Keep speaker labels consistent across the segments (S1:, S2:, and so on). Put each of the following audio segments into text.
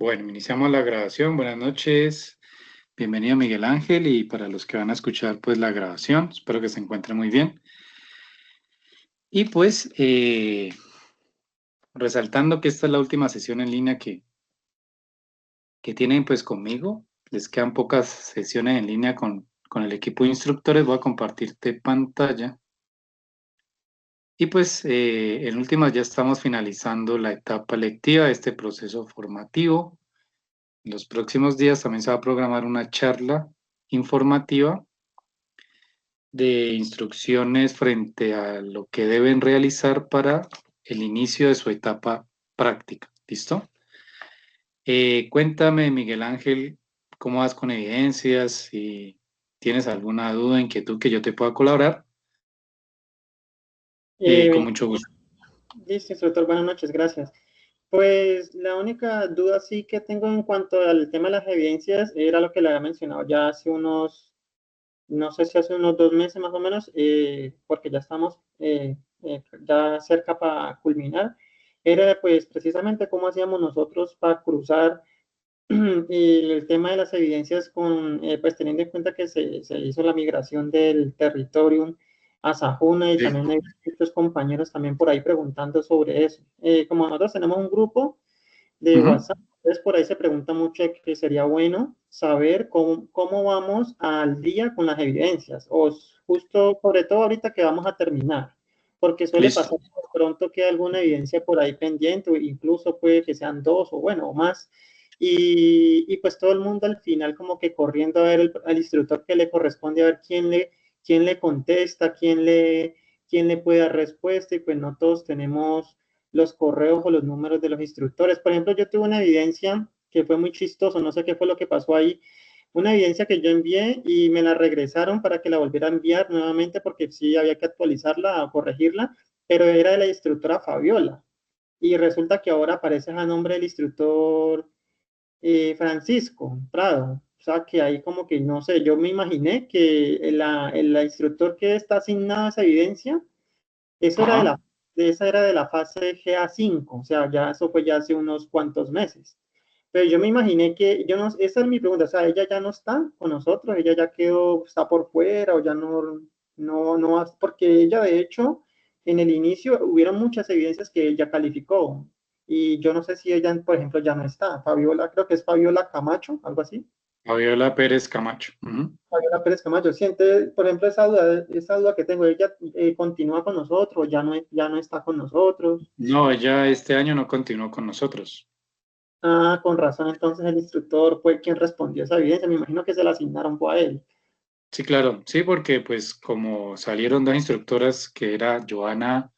S1: Bueno, iniciamos la grabación. Buenas noches. Bienvenido Miguel Ángel y para los que van a escuchar pues la grabación, espero que se encuentren muy bien. Y pues resaltando que esta es la última sesión en línea que tienen pues conmigo, les quedan pocas sesiones en línea con el equipo de instructores, voy a compartirte pantalla. Y pues en últimas ya estamos finalizando la etapa lectiva de este proceso formativo. En los próximos días también se va a programar una charla informativa de instrucciones frente a lo que deben realizar para el inicio de su etapa práctica. ¿Listo? Cuéntame, Miguel Ángel, cómo vas con evidencias, si tienes alguna duda, inquietud que yo te pueda colaborar, con
S2: Eh,
S1: mucho gusto.
S2: Listo, instructor, buenas noches, gracias. Pues la única duda sí que tengo en cuanto al tema de las evidencias era lo que le había mencionado ya hace unos, no sé si hace unos 2 meses más o menos, porque ya estamos ya cerca para culminar. Era pues precisamente cómo hacíamos nosotros para cruzar el tema de las evidencias con, pues teniendo en cuenta que se hizo la migración del territorio a Sajuna y
S1: Sí.
S2: también hay muchos compañeros también por ahí preguntando sobre eso. Como nosotros tenemos un grupo de
S1: Ujú.
S2: WhatsApp, entonces por ahí se pregunta mucho que sería bueno saber cómo vamos al día con las evidencias, o justo sobre todo ahorita que vamos a terminar, porque suele
S1: Listo.
S2: pasar que de pronto que alguna evidencia por ahí pendiente, o incluso puede que sean dos o bueno, o más, y pues todo el mundo al final como que corriendo a ver al instructor que le corresponde, a ver quién le contesta, quién le puede dar respuesta, y pues no todos tenemos los correos o los números de los instructores. Por ejemplo, yo tuve una evidencia que fue muy chistoso, no sé qué fue lo que pasó ahí, una evidencia que yo envié y me la regresaron para que la volviera a enviar nuevamente porque sí había que actualizarla o corregirla, pero era de la instructora Fabiola. Y resulta que ahora aparece a nombre del instructor Francisco Prado. O sea, que ahí como que, no sé, yo me imaginé que el instructor que está asignado a esa evidencia, eso era de
S1: Ajá.
S2: la, esa era de la fase GA5, o sea, ya eso fue ya hace unos cuantos meses. Pero yo me imaginé que, yo no, esa es mi pregunta, o sea, ella ya no está con nosotros, ella ya quedó, está por fuera, o ya no, porque ella de hecho, en el inicio hubieron muchas evidencias que ella calificó, y yo no sé si ella, por ejemplo, ya no está. Fabiola, creo que es Fabiola Camacho, algo así.
S1: Fabiola Pérez Camacho. Ujú.
S2: Fabiola Pérez Camacho, siente, por ejemplo, esa duda que tengo, ella continúa con nosotros, ya no está con nosotros.
S1: No, ella este año no continuó con nosotros.
S2: Ah, con razón, entonces el instructor fue quien respondió a esa evidencia, me imagino que se la asignaron fue a él.
S1: Sí, claro, sí, porque pues como salieron dos instructoras que era Joana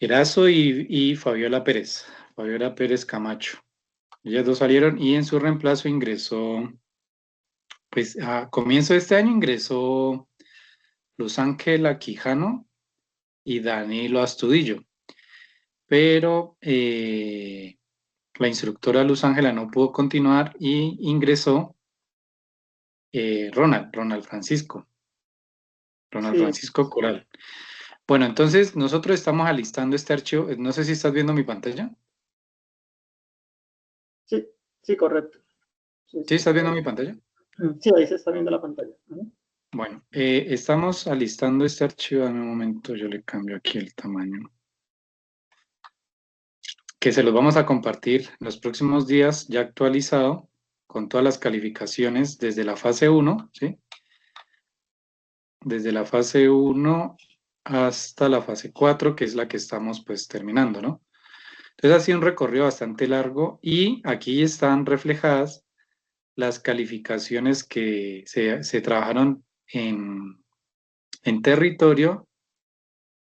S1: Erazo y Fabiola Pérez Camacho. Ellas dos salieron y en su reemplazo ingresó, pues a comienzo de este año ingresó Luz Ángela Quijano y Danilo Astudillo, pero la instructora Luz Ángela no pudo continuar y ingresó Ronald
S2: Sí,
S1: Francisco Coral. Bueno, entonces nosotros estamos alistando este archivo, no sé si estás viendo mi pantalla.
S2: sí, sí, correcto. Sí,
S1: ¿Sí
S2: sí,
S1: estás viendo mi pantalla?
S2: sí, ahí se está viendo la pantalla. Ujú.
S1: Bueno, estamos alistando este archivo. Dame un momento, yo le cambio aquí el tamaño. Que se los vamos a compartir los próximos días ya actualizado con todas las calificaciones desde la fase uno, ¿sí? Desde la fase uno hasta la fase 4, que es la que estamos pues terminando, ¿no? Entonces ha sido un recorrido bastante largo y aquí están reflejadas las calificaciones que se trabajaron en territorio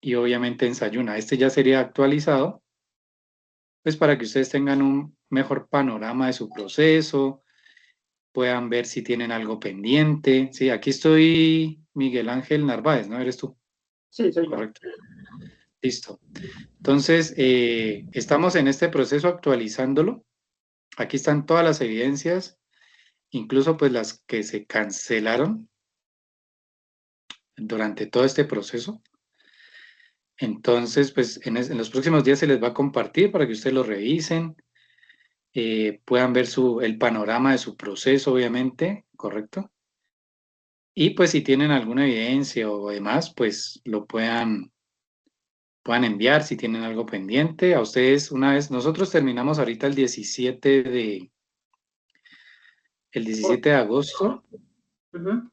S1: y obviamente en Sayuna. Este ya sería actualizado, pues para que ustedes tengan un mejor panorama de su proceso, puedan ver si tienen algo pendiente. Sí, aquí estoy Miguel Ángel Narváez, ¿no? Eres tú,
S2: Sí, soy yo.
S1: correcto. Listo. Entonces, estamos en este proceso actualizándolo. Aquí están todas las evidencias, incluso pues las que se cancelaron durante todo este proceso. Entonces, pues en los próximos días se les va a compartir para que ustedes lo revisen. puedan ver el panorama de su proceso, obviamente, ¿correcto? Y pues si tienen alguna evidencia o demás, pues lo puedan enviar si tienen algo pendiente. A ustedes, una vez, nosotros terminamos ahorita el
S2: Oh,
S1: 17 de agosto
S2: ujú.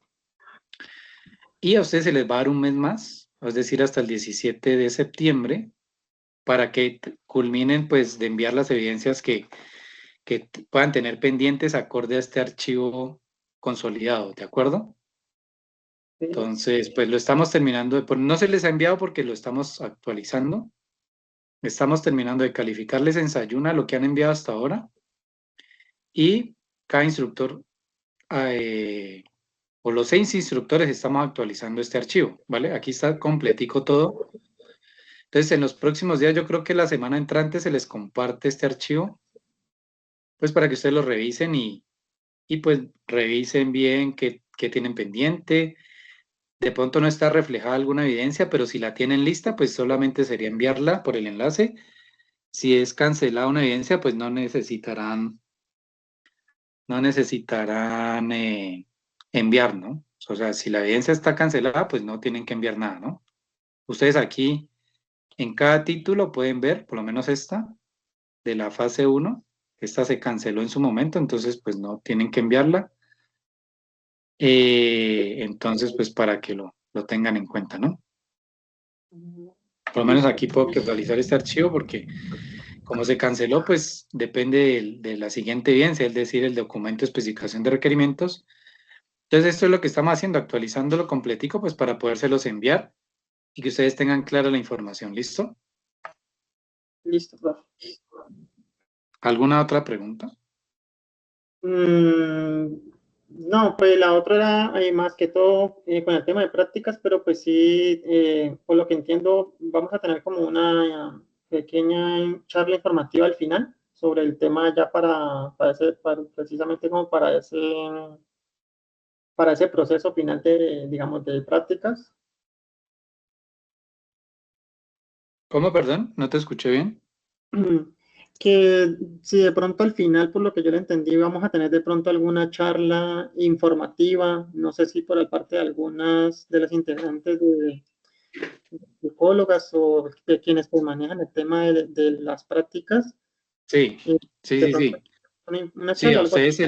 S1: y a ustedes se les va a dar un mes más, es decir, hasta el 17 de septiembre, para que culminen pues de enviar las evidencias que puedan tener pendientes acorde a este archivo consolidado, ¿de acuerdo?
S2: Sí.
S1: Entonces, pues lo estamos terminando, no se les ha enviado porque lo estamos actualizando. Estamos terminando de calificarles en Sayuna lo que han enviado hasta ahora y cada instructor, eh, o los 6 instructores, estamos actualizando este archivo, ¿vale? Aquí está completico todo. Entonces, en los próximos días, yo creo que la semana entrante se les comparte este archivo, pues para que ustedes lo revisen y pues revisen bien qué tienen pendiente. De pronto no está reflejada alguna evidencia, pero si la tienen lista, pues solamente sería enviarla por el enlace. Si es cancelada una evidencia, pues no necesitarán enviar, ¿no? O sea, si la evidencia está cancelada, pues no tienen que enviar nada, ¿no? Ustedes aquí en cada título pueden ver, por lo menos esta, de la fase uno. Esta se canceló en su momento, entonces pues no tienen que enviarla. Entonces, pues para que lo tengan en cuenta, ¿no? Por lo menos
S2: Listo.
S1: aquí puedo actualizar este archivo porque como se canceló, pues depende de la siguiente evidencia, es decir, el documento de especificación de requerimientos. Entonces, esto es lo que estamos haciendo, actualizándolo completico, pues para podérselos enviar y que ustedes tengan clara la información. ¿Listo?
S2: Listo, profe.
S1: ¿Alguna otra pregunta?
S2: Mm, no, pues la otra era más que todo con el tema de prácticas, pero pues sí, por lo que entiendo, vamos a tener como una pequeña charla informativa al final sobre el tema ya precisamente como para ese proceso final de, digamos, de prácticas.
S1: ¿Cómo, perdón? ¿No te escuché bien?
S2: Que si de pronto al final, por lo que yo le entendí, vamos a tener de pronto alguna charla informativa, no sé si por la parte de algunas de las integrantes de psicólogas o de quienes pues manejan el tema de las prácticas,
S1: Sí, sí,
S2: de
S1: sí,
S2: pronto
S1: sí.
S2: una
S1: Sí,
S2: charla, algo así.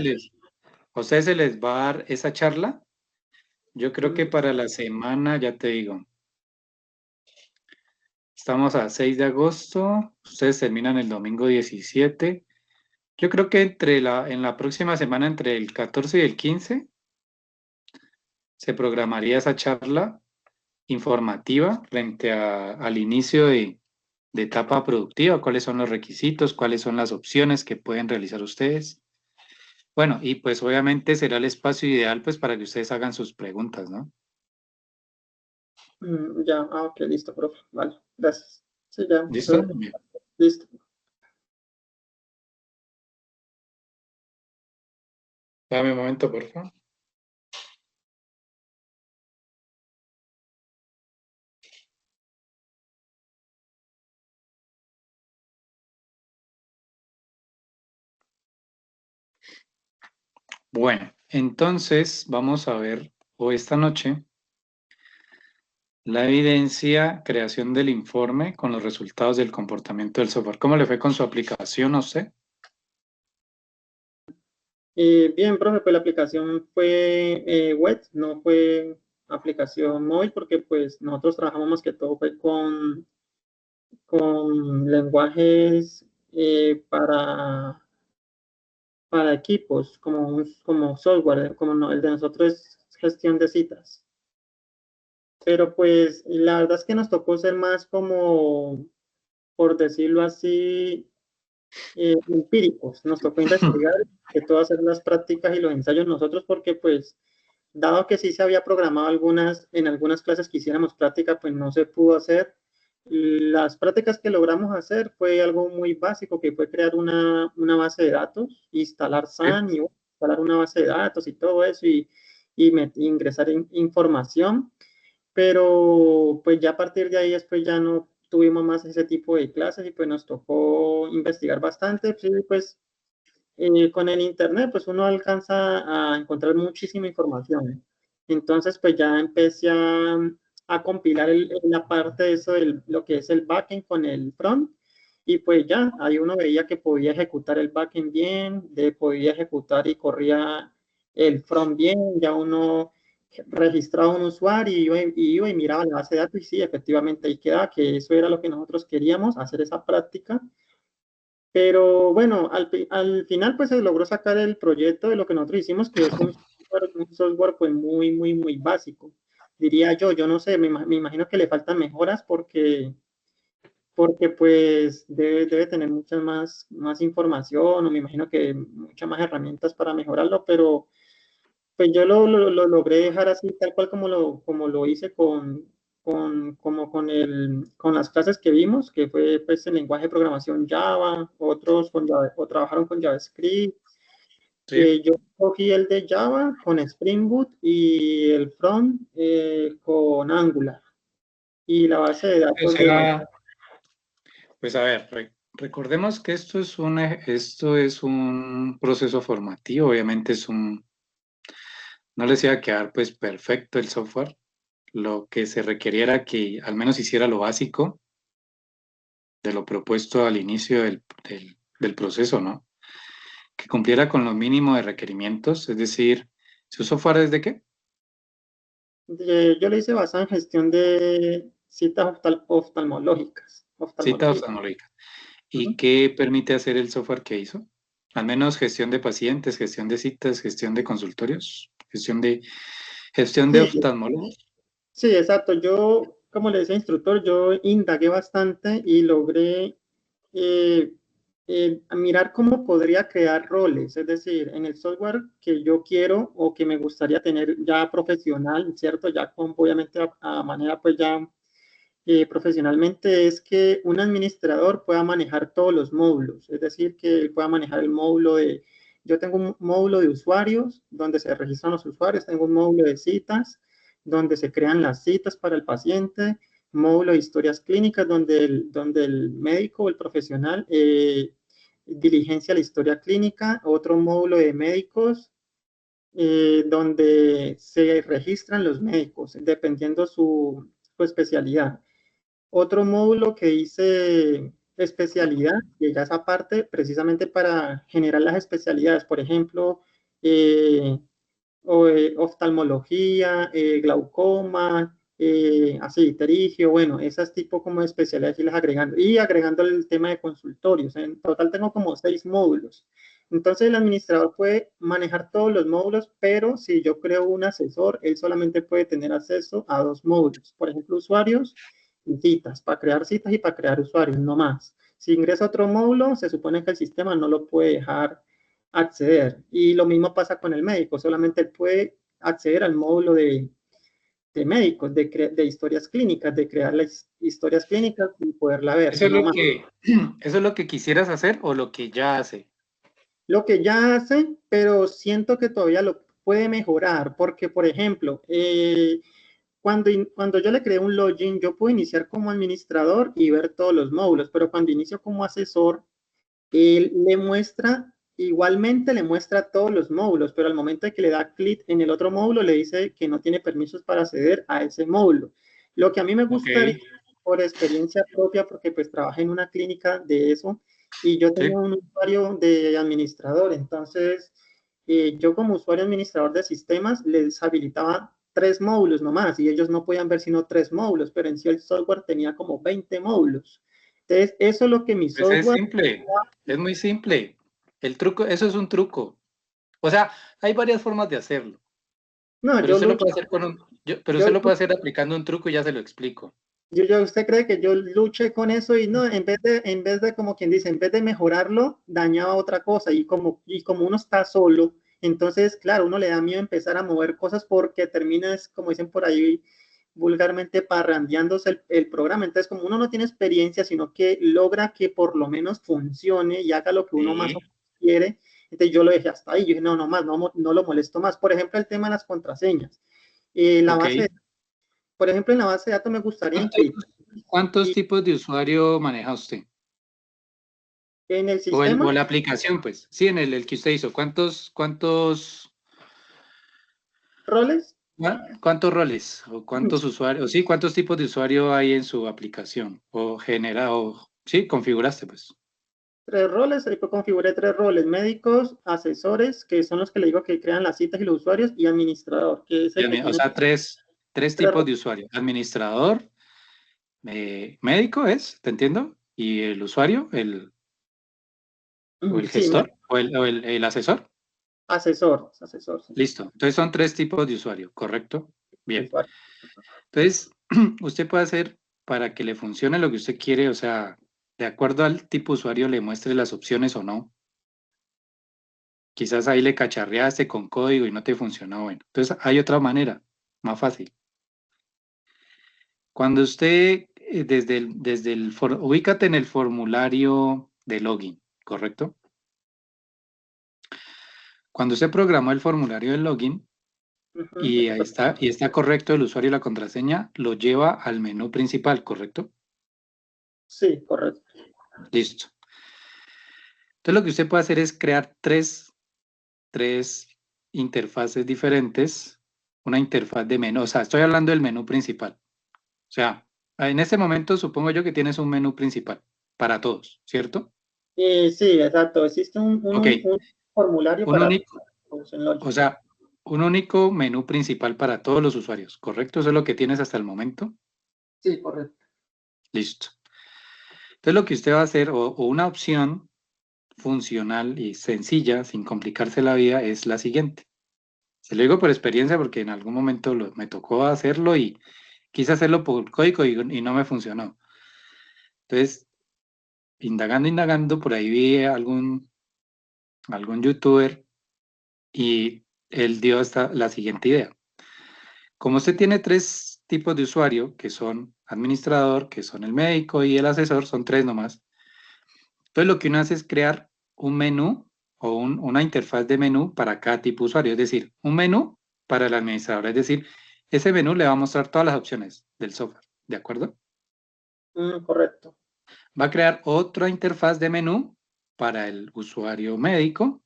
S1: a ustedes se les va a dar esa charla. Yo creo que
S2: Mm,
S1: para la semana, ya te digo, estamos a 6 de agosto, ustedes terminan el domingo 17. Yo creo que en la próxima semana, entre el 14 y el 15, se programaría esa charla informativa frente al inicio de etapa productiva, cuáles son los requisitos, cuáles son las opciones que pueden realizar ustedes. Bueno, y pues obviamente será el espacio ideal pues para que ustedes hagan sus preguntas, ¿no?
S2: ya, ok, listo, profe, vale, gracias. Sí, ya,
S1: ¿Listo?
S2: eso, listo.
S1: Dame un momento, por favor. Bueno, entonces vamos a ver hoy esta noche la evidencia, creación del informe con los resultados del comportamiento del software. ¿Cómo le fue con su aplicación a usted?
S2: Bien, profe, pues la aplicación fue web, no fue aplicación móvil, porque pues nosotros trabajamos más que todo fue con lenguajes para equipos, como software, como el de nosotros es gestión de citas. Pero pues la verdad es que nos tocó ser más como, por decirlo así, empíricos. Nos tocó investigar, que todo hacer las prácticas y los ensayos nosotros, porque pues dado que sí se había programado en algunas clases que hiciéramos práctica, pues no se pudo hacer. Las prácticas que logramos hacer fue algo muy básico, que fue crear una base de datos, instalar
S1: Sí.
S2: SAN y bueno, instalar una base de datos y todo eso y ingresar información. Pero pues ya a partir de ahí después ya no tuvimos más ese tipo de clases y pues nos tocó investigar bastante. Sí, pues con el internet, pues uno alcanza a encontrar muchísima información. Entonces, pues ya empecé a compilar la parte de eso, lo que es el backend con el front. Y pues ya, ahí uno veía que podía ejecutar el backend bien, podía ejecutar y corría el front bien, ya uno registraba un usuario y iba y miraba la base de datos y sí, efectivamente ahí quedaba, que eso era lo que nosotros queríamos, hacer esa práctica. Pero bueno, al final pues se logró sacar el proyecto de lo que nosotros hicimos, que es un software pues muy, muy, muy básico. Diría yo no sé, me imagino que le faltan mejoras porque pues debe tener muchas más información, o me imagino que muchas más herramientas para mejorarlo, pero pues yo lo logré dejar así, tal cual como lo hice con las clases que vimos, que fue pues el lenguaje de programación Java, otros con Java, o trabajaron con JavaScript.
S1: Sí.
S2: Yo cogí el de Java con Spring Boot y el front con Angular y la base de
S1: O
S2: datos de
S1: sea, pues a ver, recordemos que esto es un proceso formativo, obviamente no les iba a quedar pues perfecto el software, lo que se requeriera que al menos hiciera lo básico de lo propuesto al inicio del proceso, ¿no? Que cumpliera con lo mínimo de requerimientos, es decir, ¿su software es de qué?
S2: yo le hice basada en gestión de citas oftalmológicas.
S1: Cita
S2: Oftalmología.
S1: oftalmológica. ¿Y
S2: Ujú.
S1: qué permite hacer el software que hizo? Al menos gestión de pacientes, gestión de citas, gestión de consultorios, gestión de
S2: Sí,
S1: oftalmólogos.
S2: sí, exacto. Yo, como le decía instructor, yo indagué bastante y logré eh, mirar cómo podría crear roles, es decir, en el software que yo quiero o que me gustaría tener ya profesional, ¿cierto? Ya con, obviamente, a manera pues ya profesionalmente, es que un administrador pueda manejar todos los módulos, es decir, que él pueda manejar el módulo yo tengo un módulo de usuarios donde se registran los usuarios, tengo un módulo de citas donde se crean las citas para el paciente, módulo de historias clínicas donde el médico o el profesional diligencia la historia clínica, otro módulo de médicos donde se registran los médicos, dependiendo su especialidad. Otro módulo que hice especialidad, y ya esa parte precisamente para generar las especialidades, por ejemplo, eh, oftalmología, glaucoma, así, terigio, bueno, esas tipo como de especialidades y las agregando. Y agregando el tema de consultorios. En total tengo como 6 módulos. Entonces el administrador puede manejar todos los módulos, pero si yo creo un asesor, él solamente puede tener acceso a 2 módulos. Por ejemplo, usuarios y citas, para crear citas y para crear usuarios, no más. Si ingresa otro módulo, se supone que el sistema no lo puede dejar acceder. Y lo mismo pasa con el médico, solamente puede acceder al módulo de médicos, de historias clínicas, de crear las historias clínicas y poderla ver,
S1: ¿Eso es
S2: no
S1: lo
S2: más.
S1: que, eso es lo que quisieras hacer o lo que ya hace?
S2: Lo que ya hace, pero siento que todavía lo puede mejorar, porque, por ejemplo, cuando yo le creé un login, yo puedo iniciar como administrador y ver todos los módulos, pero cuando inicio como asesor, él igualmente le muestra todos los módulos, pero al momento de que le da clic en el otro módulo, le dice que no tiene permisos para acceder a ese módulo. Lo que a mí me
S1: Ok,
S2: gustaría, por experiencia propia, porque pues trabajé en una clínica de eso, y yo tenía
S1: sí.
S2: un usuario de administrador, entonces yo como usuario administrador de sistemas les habilitaba 3 módulos nomás, y ellos no podían ver sino 3 módulos, pero en sí el software tenía como 20 módulos. Entonces, eso es lo que mi
S1: Pues es
S2: software.
S1: simple, es muy simple. El truco, eso es un truco. O sea, hay varias formas de hacerlo,
S2: No,
S1: pero usted lo puede hacer pero
S2: yo,
S1: usted lo puede hacer aplicando un truco y ya se lo explico.
S2: usted cree que yo luché con eso y no, en vez de como quien dice, en vez de mejorarlo, dañaba otra cosa y como uno está solo, entonces, claro, uno le da miedo empezar a mover cosas porque terminas, como dicen por ahí vulgarmente, parrandeándose el programa. Entonces, como uno no tiene experiencia, sino que logra que por lo menos funcione y haga lo que uno más
S1: Sí,
S2: quiere, entonces yo lo dejé hasta ahí. Yo dije, no, no más, no lo molesto más. Por ejemplo, el tema de las contraseñas. La
S1: ok.
S2: base Por ejemplo, en la base de datos me gustaría
S1: ¿Cuántos,
S2: encriptar
S1: cuántos
S2: y
S1: tipos de usuario maneja usted?
S2: En el
S1: O
S2: sistema,
S1: la aplicación, pues. Sí, en el que usted hizo.
S2: roles,
S1: ¿Cuántos roles? ¿O cuántos usuarios? Sí, ¿cuántos tipos de usuario hay en su aplicación? Sí, configuraste, pues.
S2: tres roles, ahí pues configuré tres roles, médicos, asesores, que son los que le digo que crean las citas y los usuarios, y administrador, que es el que
S1: O
S2: tiene
S1: sea, tres
S2: tres
S1: tipos
S2: roles.
S1: de usuario. Administrador, médico es, ¿te entiendo? Y el usuario, o el
S2: Sí,
S1: gestor, o el asesor.
S2: asesor, sí,
S1: Listo. Entonces son tres tipos de usuario, ¿correcto? Bien.
S2: usuario.
S1: Entonces, usted puede hacer para que le funcione lo que usted quiere, o sea, de acuerdo al tipo de usuario le muestre las opciones o no. Quizás ahí le cacharreaste con código y no te funcionó. Bueno, entonces hay otra manera, más fácil. Cuando usted, ubícate en el formulario de login, ¿correcto? Cuando usted programó el formulario de login
S2: Ujú,
S1: y ahí está, y está correcto el usuario y la contraseña, lo lleva al menú principal, ¿correcto?
S2: sí, correcto.
S1: Listo. Entonces lo que usted puede hacer es crear tres interfaces diferentes, una interfaz de menú, o sea, estoy hablando del menú principal. O sea, en este momento supongo yo que tienes un menú principal para todos, ¿cierto?
S2: Sí, exacto. Existe
S1: Ok,
S2: un formulario
S1: un
S2: para
S1: único,
S2: todos en Login.
S1: o sea, un único menú principal para todos los usuarios, ¿correcto? Eso es lo que tienes hasta el momento.
S2: Sí, correcto.
S1: Listo. Entonces lo que usted va a hacer, o una opción funcional y sencilla, sin complicarse la vida, es la siguiente. Se lo digo por experiencia porque en algún momento me tocó hacerlo y quise hacerlo por código y no me funcionó. Entonces, indagando, por ahí vi algún youtuber y él dio la siguiente idea. Como usted tiene tres tipos de usuario, que son administrador, que son el médico y el asesor, son tres nomás. Entonces lo que uno hace es crear un menú o una interfaz de menú para cada tipo de usuario, es decir, un menú para el administrador, es decir, ese menú le va a mostrar todas las opciones del software, ¿de acuerdo?
S2: Correcto.
S1: Va a crear otra interfaz de menú para el usuario médico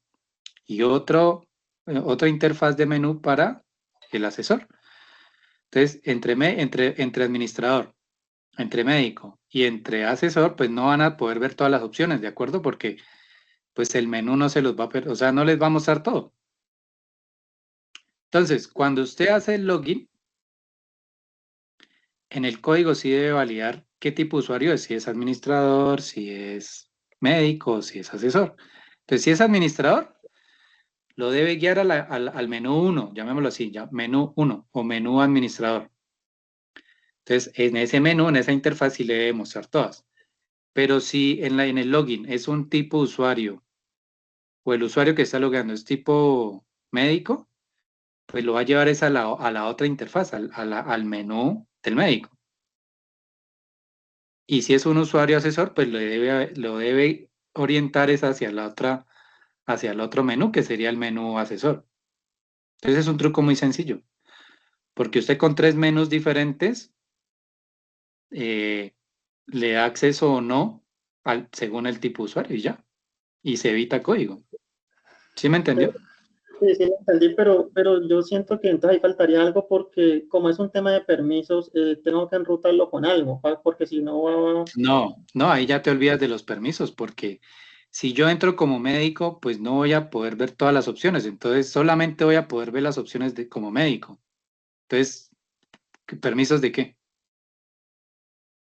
S1: y otra interfaz de menú para el asesor. Entonces, entre administrador, entre médico y entre asesor, pues no van a poder ver todas las opciones, ¿de acuerdo? Porque pues el menú no se los va a, o sea, no les va a mostrar todo. Entonces, cuando usted hace el login, en el código sí debe validar qué tipo de usuario es, si es administrador, si es médico, si es asesor. Entonces, si es administrador, lo debe guiar al menú 1, llamémoslo así, ya, menú 1 o menú administrador. Entonces, en ese menú, en esa interfaz, sí le debe mostrar todas. Pero si en el login es un tipo de usuario o el usuario que está logueando es tipo médico, pues lo va a llevar es a la otra interfaz, al menú del médico. Y si es un usuario asesor, pues lo debe orientar es hacia el otro menú, que sería el menú asesor. Entonces es un truco muy sencillo, porque usted con tres menús diferentes eh, le da acceso o no según el tipo de usuario y ya, y se evita código. ¿Sí me entendió?
S2: Sí, sí, lo entendí, pero yo siento que entonces ahí faltaría algo porque como es un tema de permisos, tengo que enrutarlo con algo, porque si no va.
S1: No, no, ahí ya te olvidas de los permisos, porque si yo entro como médico, pues no voy a poder ver todas las opciones, entonces solamente voy a poder ver las opciones como médico. Entonces, ¿permisos de qué?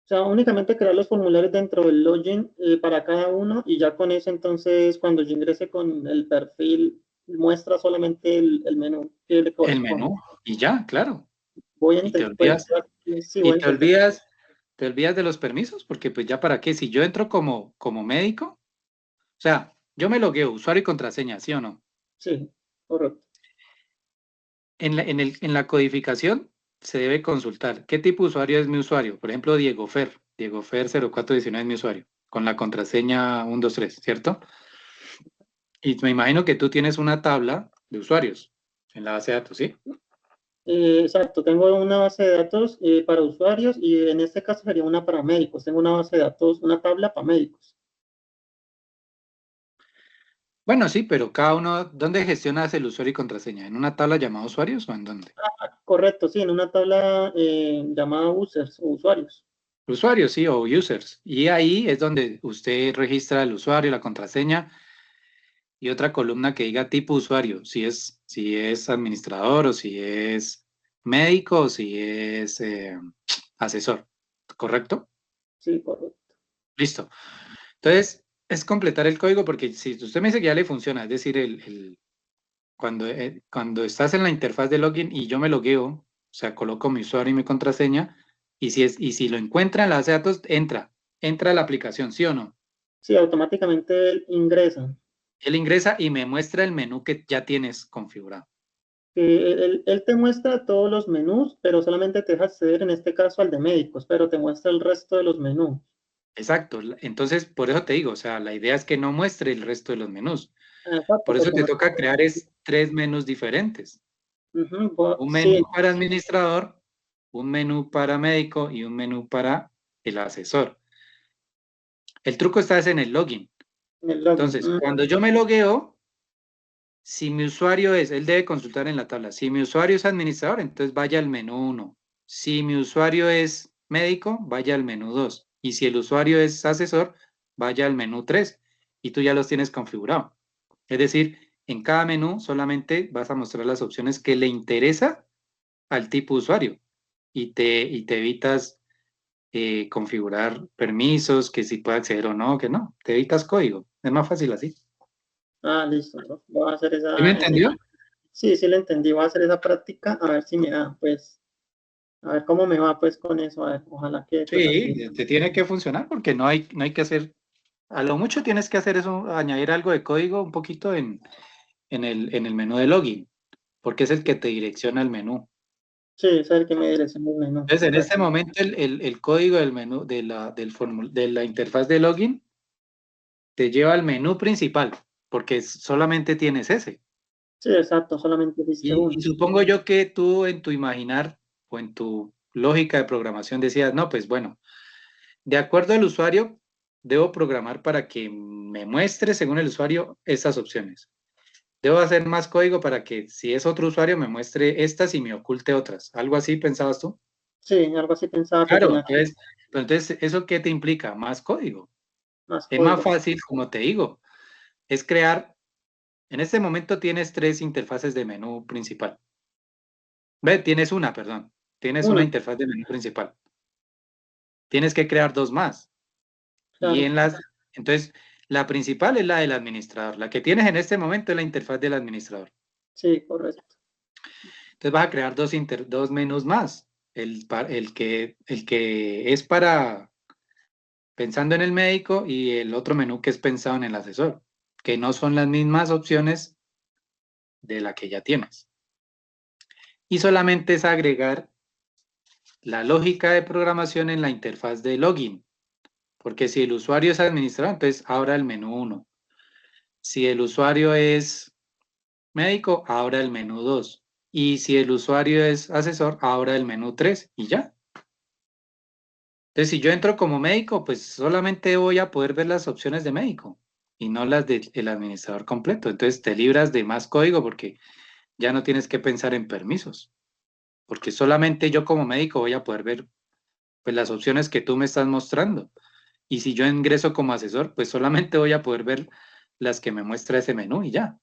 S2: O sea, únicamente crear los formularios dentro del login para cada uno y ya con eso entonces cuando yo ingrese con el perfil muestra solamente el menú que le
S1: El
S2: corresponde.
S1: menú y ya, claro.
S2: Voy a
S1: Y te
S2: entender, pues,
S1: olvidas,
S2: sí, voy
S1: y
S2: a
S1: te
S2: entender.
S1: olvidas, te olvidas de los permisos, porque pues ya para qué, si yo entro como médico, o sea, yo me logueo, usuario y contraseña, ¿sí o no?
S2: Sí, correcto.
S1: En la codificación se debe consultar qué tipo de usuario es mi usuario. Por ejemplo, Diego Fer 0419 es mi usuario, con la contraseña 123, ¿cierto? Y me imagino que tú tienes una tabla de usuarios en la base de datos, ¿sí?
S2: Exacto, tengo una base de datos para usuarios y en este caso sería una para médicos. Tengo una base de datos, una tabla para médicos.
S1: Bueno, sí, pero cada uno, ¿dónde gestionas el usuario y contraseña? ¿En una tabla llamada usuarios o en dónde?
S2: Correcto, sí, en una tabla llamada users o usuarios.
S1: Usuarios, sí, o users. Y ahí es donde usted registra el usuario, la contraseña y otra columna que diga tipo usuario, si es administrador o si es médico o si es asesor, ¿correcto?
S2: Sí, correcto.
S1: Listo. Entonces, es completar el código porque si usted me dice que ya le funciona, es decir, cuando estás en la interfaz de login y yo me logueo, o sea, coloco mi usuario y mi contraseña, y si lo encuentra en la base de datos, entra a la aplicación, ¿sí o no?
S2: Sí, automáticamente él ingresa.
S1: Él ingresa y me muestra el menú que ya tienes configurado.
S2: Él te muestra todos los menús, pero solamente te deja acceder en este caso al de médicos, pero te muestra el resto de los menús.
S1: Exacto. Entonces, por eso te digo, o sea, la idea es que no muestre el resto de los menús.
S2: Exacto,
S1: Por eso
S2: porque
S1: te toca crear es tres menús diferentes. Un
S2: sí,
S1: menú para administrador, un menú para médico y un menú para el asesor. El truco está es en el login.
S2: en el login.
S1: Entonces, cuando yo me logueo, si mi usuario es, él debe consultar en la tabla. Si mi usuario es administrador, entonces vaya al menú uno. Si mi usuario es médico, vaya al menú 2. Y si el usuario es asesor, vaya al menú 3. Y tú ya los tienes configurado. Es decir, en cada menú solamente vas a mostrar las opciones que le interesa al tipo de usuario. Y te evitas configurar permisos, que si puede acceder o no, que no. Te evitas código. Es más fácil así.
S2: Listo, ¿no? Voy a hacer
S1: ¿Sí me
S2: esa.
S1: entendió?
S2: Sí, sí, lo entendí. Voy a hacer esa práctica a ver si me da, pues, a ver cómo me va, pues, con eso. A ver, ojalá que, pues, así.
S1: Sí, te tiene que funcionar porque no hay que hacer, a lo mucho tienes que hacer eso, añadir algo de código un poquito en el menú de login, porque es el que te direcciona al menú.
S2: Sí, es el que me direcciona el menú,
S1: Entonces, en este
S2: correcto.
S1: momento, el código del menú, de la interfaz de login, te lleva al menú principal, porque solamente tienes ese.
S2: Sí, exacto, solamente viste
S1: Y
S2: uno.
S1: supongo yo que tú en tu imaginar o en tu lógica de programación decías, no, pues bueno, de acuerdo al usuario, debo programar para que me muestre, según el usuario, estas opciones. Debo hacer más código para que si es otro usuario me muestre estas y me oculte otras. ¿Algo así pensabas tú?
S2: Sí, algo así pensaba que
S1: Claro,
S2: tenía que
S1: entonces, ¿eso qué te implica? Más código.
S2: más
S1: Es más
S2: código.
S1: fácil, como te digo, es crear, en este momento tienes tres interfaces de menú principal. Ve, tienes una, perdón. Tienes una
S2: Una,
S1: interfaz de menú principal. Tienes que crear dos más. Y
S2: claro.
S1: entonces, la principal es la del administrador. La que tienes en este momento es la interfaz del administrador.
S2: Sí, correcto.
S1: Entonces vas a crear dos menús más. El que es para pensando en el médico y el otro menú que es pensado en el asesor, que no son las mismas opciones de la que ya tienes. Y solamente es agregar la lógica de programación en la interfaz de login, porque si el usuario es administrador, entonces ahora el menú uno. Si el usuario es médico, ahora el menú 2. Y si el usuario es asesor, ahora el menú 3 y ya. Entonces, si yo entro como médico, pues solamente voy a poder ver las opciones de médico y no las del administrador completo. Entonces, te libras de más código porque ya no tienes que pensar en permisos, porque solamente yo como médico voy a poder ver pues, las opciones que tú me estás mostrando. Y si yo ingreso como asesor, pues solamente voy a poder ver las que me muestra ese menú y ya.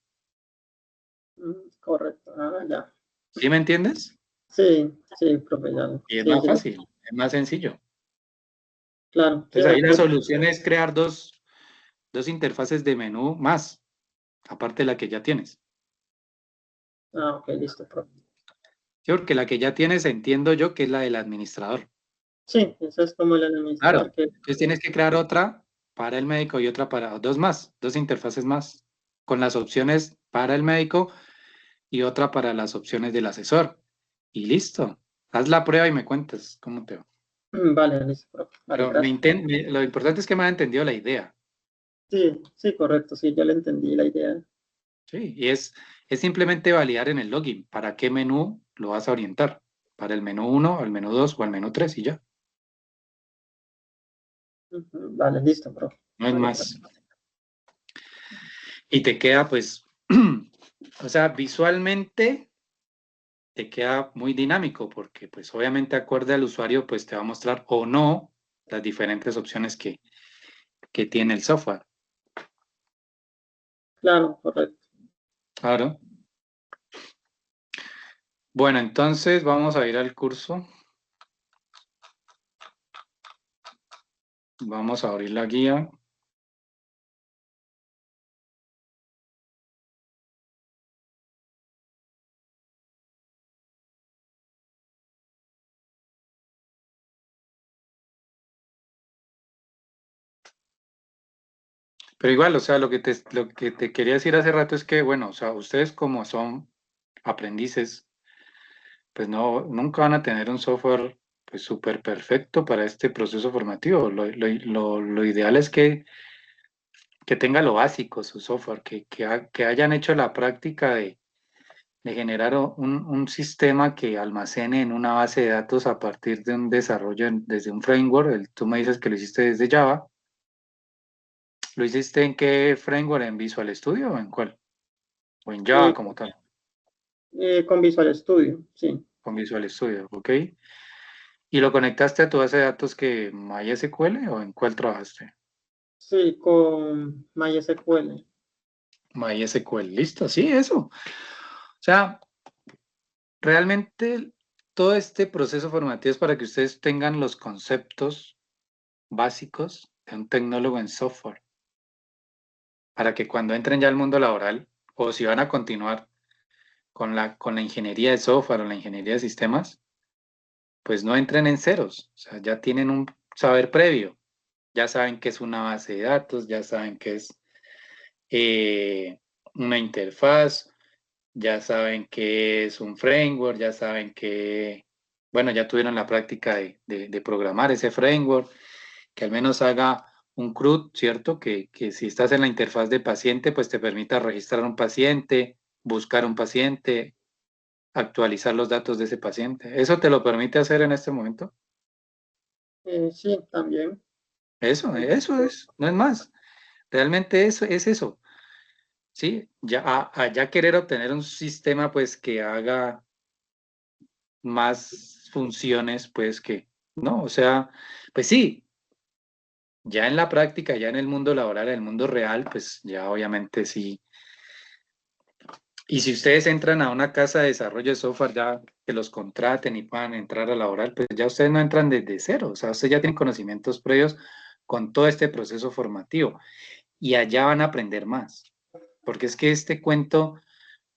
S2: Correcto. Ya.
S1: ¿Sí me entiendes?
S2: Sí, sí, profe, ya.
S1: Y es
S2: Sí,
S1: más
S2: sí,
S1: fácil, es más sencillo.
S2: claro. Sí,
S1: Entonces ahí la
S2: ahorita.
S1: solución es crear dos interfaces de menú más, aparte de la que ya tienes.
S2: Ok, listo, profe.
S1: Sí, porque la que ya tienes entiendo yo que es la del administrador.
S2: Sí, eso es como el
S1: Claro.
S2: administrador que.
S1: Entonces tienes que crear otra para el médico y otra para dos más, dos interfaces más, con las opciones para el médico y otra para las opciones del asesor. Y listo. Haz la prueba y me cuentas cómo te va.
S2: Vale, listo, profe. Vale,
S1: Pero
S2: gracias.
S1: lo importante es que me haya entendido la idea.
S2: Sí, sí, correcto. Sí, ya le entendí la idea.
S1: Sí, y es simplemente validar en el login para qué menú lo vas a orientar. Para el menú uno, al menú 2 o al menú 3 y ya.
S2: Vale, listo, profe.
S1: No es
S2: Vale,
S1: más.
S2: gracias.
S1: Y te queda, pues, o sea, visualmente te queda muy dinámico porque, pues, obviamente acorde al usuario, pues, te va a mostrar o no las diferentes opciones que tiene el software.
S2: Claro, correcto.
S1: Claro. Bueno, entonces vamos a ir al curso. Vamos a abrir la guía. Pero igual, o sea, lo que te quería decir hace rato es que, bueno, o sea, ustedes como son aprendices, pues no, nunca van a tener un software pues súper perfecto para este proceso formativo. Lo ideal es que tenga lo básico, su software, que hayan hecho la práctica de generar un sistema que almacene en una base de datos a partir de un desarrollo desde un framework. Tú me dices que lo hiciste desde Java. ¿Lo hiciste en qué framework? ¿En Visual Studio o en cuál? ¿O en Java
S2: Eh,
S1: como tal?
S2: con Visual Studio, sí.
S1: Con Visual Studio, ¿ok? ¿Y lo conectaste a tu base de datos que MySQL o en cuál trabajaste?
S2: Sí, con MySQL.
S1: MySQL, listo, sí, eso. O sea, realmente todo este proceso formativo es para que ustedes tengan los conceptos básicos de un tecnólogo en software, para que cuando entren ya al mundo laboral o si van a continuar con la ingeniería de software o la ingeniería de sistemas, pues no entren en ceros, o sea, ya tienen un saber previo, ya saben qué es una base de datos, ya saben qué es eh, una interfaz, ya saben qué es un framework, ya saben que, bueno, ya tuvieron la práctica de programar ese framework, que al menos haga un CRUD, ¿cierto? Que si estás en la interfaz de paciente, pues te permita registrar un paciente, buscar un paciente, actualizar los datos de ese paciente. ¿Eso te lo permite hacer en este momento?
S2: Sí, también.
S1: Eso es, no es más. Realmente eso es eso. Sí, ya, a ya querer obtener un sistema pues que haga más funciones pues que, no, o sea, pues sí, ya en la práctica, ya en el mundo laboral, en el mundo real, pues ya obviamente sí. Y si ustedes entran a una casa de desarrollo de software, ya que los contraten y puedan entrar a laboral, pues ya ustedes no entran desde cero, o sea, ustedes ya tienen conocimientos previos con todo este proceso formativo y allá van a aprender más, porque es que este cuento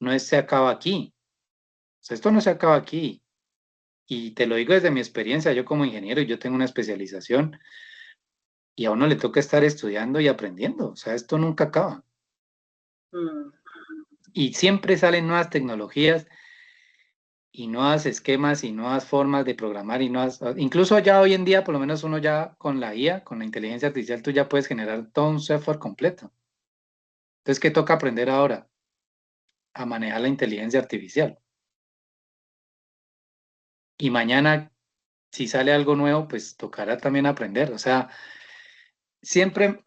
S1: no se acaba aquí, o sea, esto no se acaba aquí. Y te lo digo desde mi experiencia, yo como ingeniero, yo tengo una especialización y a uno le toca estar estudiando y aprendiendo, o sea, esto nunca acaba.
S2: Mm,
S1: Y siempre salen nuevas tecnologías y nuevos esquemas y nuevas formas de programar y nuevas, incluso ya hoy en día, por lo menos uno ya con la IA, con la inteligencia artificial, tú ya puedes generar todo un software completo. Entonces, ¿qué toca aprender ahora? A manejar la inteligencia artificial. Y mañana, si sale algo nuevo, pues tocará también aprender. O sea, siempre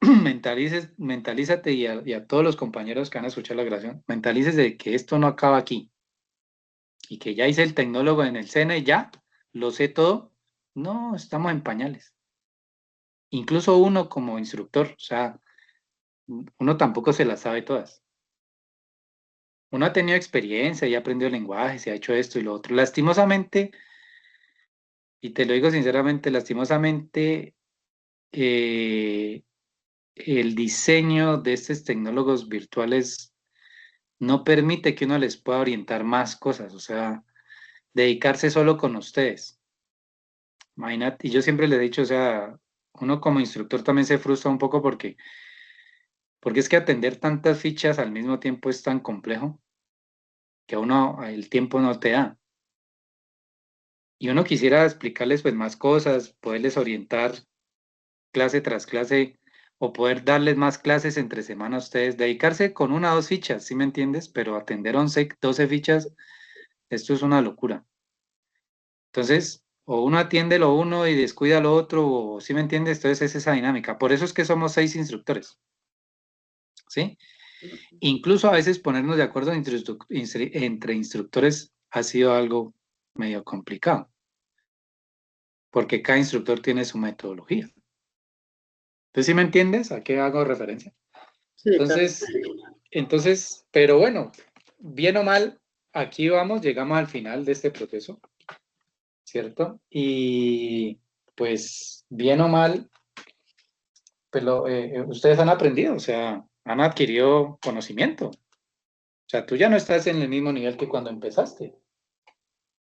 S1: mentalízate y a todos los compañeros que van a escuchar la grabación, mentalícese de que esto no acaba aquí y que ya hice el tecnólogo en el SENA y ya lo sé todo. No, estamos en pañales. Incluso uno como instructor, o sea, uno tampoco se las sabe todas. Uno ha tenido experiencia y ha aprendido lenguaje, se ha hecho esto y lo otro. Lastimosamente, y te lo digo sinceramente, lastimosamente, eh, el diseño de estos tecnólogos virtuales no permite que uno les pueda orientar más cosas, o sea, dedicarse solo con ustedes. Imagínate, y yo siempre le he dicho, o sea, uno como instructor también se frustra un poco porque es que atender tantas fichas al mismo tiempo es tan complejo que a uno el tiempo no te da. Y uno quisiera explicarles pues más cosas, poderles orientar clase tras clase o poder darles más clases entre semana a ustedes, dedicarse con una o dos fichas, ¿sí me entiendes? Pero atender 11 12 fichas, esto es una locura. Entonces, o uno atiende lo uno y descuida lo otro, o ¿sí me entiendes? Entonces es esa dinámica. Por eso es que somos 6 instructores, ¿sí? Incluso a veces ponernos de acuerdo entre instructores ha sido algo medio complicado, porque cada instructor tiene su metodología. ¿Tú sí me entiendes a qué hago referencia?
S2: Sí, claro.
S1: Entonces, pero bueno, bien o mal, aquí vamos, llegamos al final de este proceso, ¿cierto? Y pues bien o mal, pues ustedes han aprendido, o sea, han adquirido conocimiento. O sea, tú ya no estás en el mismo nivel que cuando empezaste.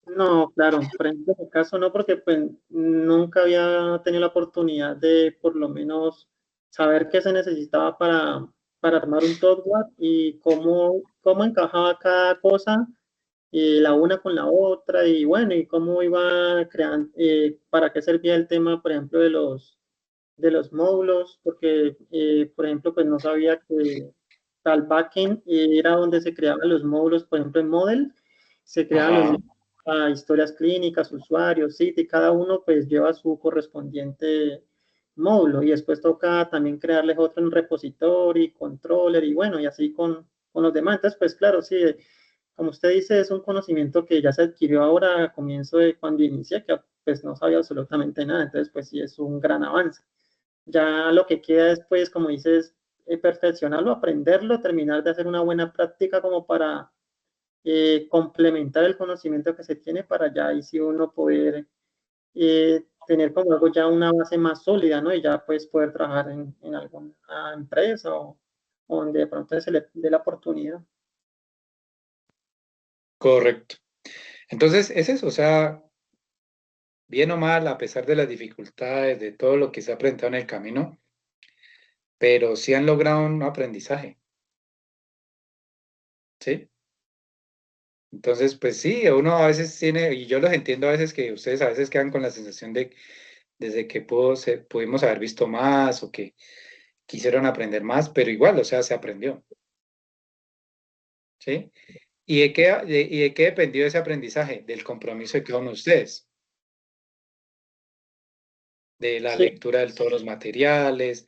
S2: No, claro, por ejemplo, en mi caso no, porque pues nunca había tenido la oportunidad de por lo menos saber qué se necesitaba para armar un software y cómo encajaba cada cosa, la una con la otra, y bueno, y cómo iba creando, para qué servía el tema, por ejemplo, de los módulos, porque, por ejemplo, pues no sabía que tal backend era donde se creaban los módulos, por ejemplo, en Model, se creaban los
S1: Ajá.
S2: módulos a historias clínicas, usuarios, sitio, y cada uno pues lleva su correspondiente módulo, y después toca también crearles otro en repository, controller, y bueno, y así con los demás. Entonces, pues claro, sí, como usted dice, es un conocimiento que ya se adquirió ahora a comienzo de cuando inicié, que pues no sabía absolutamente nada, entonces pues sí es un gran avance. Ya lo que queda después, como dices, perfeccionarlo, aprenderlo, terminar de hacer una buena práctica como para complementar el conocimiento que se tiene para ya ahí sí uno poder tener como algo ya una base más sólida, ¿no? Y ya pues poder trabajar en alguna empresa o donde de pronto se le dé la oportunidad.
S1: Correcto. Entonces, es eso, o sea, bien o mal, a pesar de las dificultades, de todo lo que se ha aprendido en el camino, pero sí han logrado un aprendizaje, ¿sí? Entonces, pues sí, uno a veces tiene, y yo los entiendo a veces que ustedes a veces quedan con la sensación de, desde que pudimos haber visto más o que quisieron aprender más, pero igual, o sea, se aprendió, ¿sí? ¿Y de qué dependió ese aprendizaje? Del compromiso de cada uno de ustedes, de la
S2: Sí,
S1: lectura de todos los materiales,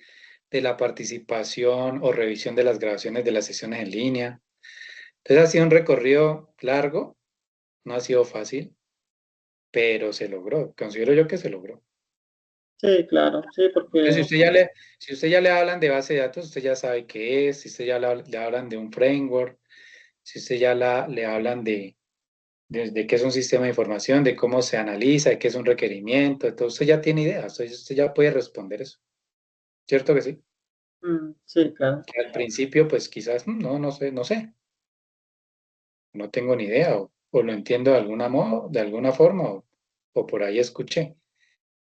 S1: de la participación o revisión de las grabaciones de las sesiones en línea. Entonces ha sido un recorrido largo, no ha sido fácil, pero se logró. Considero yo que se logró.
S2: sí, claro, sí,
S1: Entonces,
S2: porque
S1: si usted ya le hablan de base de datos, usted ya sabe qué es, si usted ya le hablan de un framework, si usted ya le hablan de qué es un sistema de información, de cómo se analiza, de qué es un requerimiento, entonces usted ya tiene idea, usted ya puede responder eso. ¿Cierto que sí?
S2: sí, claro.
S1: Que al principio, pues quizás, no, no sé, no tengo ni idea, o lo entiendo de alguna modo, de alguna forma, o por ahí escuché.